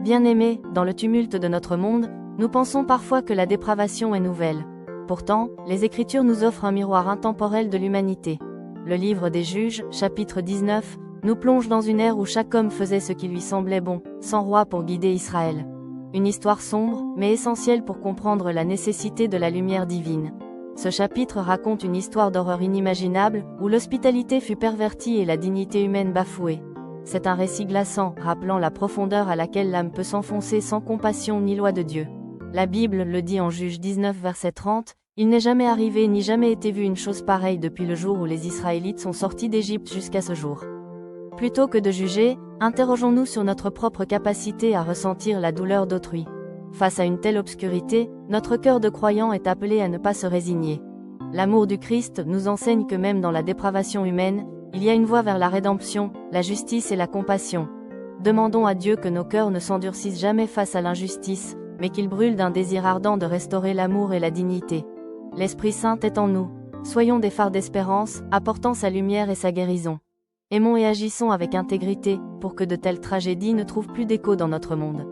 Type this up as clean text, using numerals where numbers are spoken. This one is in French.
Bien-aimés, dans le tumulte de notre monde, nous pensons parfois que la dépravation est nouvelle. Pourtant, les Écritures nous offrent un miroir intemporel de l'humanité. Le livre des Juges, chapitre 19, nous plonge dans une ère où chaque homme faisait ce qui lui semblait bon, sans roi pour guider Israël. Une histoire sombre, mais essentielle pour comprendre la nécessité de la lumière divine. Ce chapitre raconte une histoire d'horreur inimaginable, où l'hospitalité fut pervertie et la dignité humaine bafouée. C'est un récit glaçant, rappelant la profondeur à laquelle l'âme peut s'enfoncer sans compassion ni loi de Dieu. La Bible le dit en Juge 19 verset 30, « Il n'est jamais arrivé ni jamais été vu une chose pareille depuis le jour où les Israélites sont sortis d'Égypte jusqu'à ce jour. » Plutôt que de juger, interrogeons-nous sur notre propre capacité à ressentir la douleur d'autrui. Face à une telle obscurité, notre cœur de croyant est appelé à ne pas se résigner. L'amour du Christ nous enseigne que même dans la dépravation humaine, il y a une voie vers la rédemption, la justice et la compassion. Demandons à Dieu que nos cœurs ne s'endurcissent jamais face à l'injustice, mais qu'ils brûlent d'un désir ardent de restaurer l'amour et la dignité. L'Esprit Saint est en nous. Soyons des phares d'espérance, apportant sa lumière et sa guérison. Aimons et agissons avec intégrité, pour que de telles tragédies ne trouvent plus d'écho dans notre monde.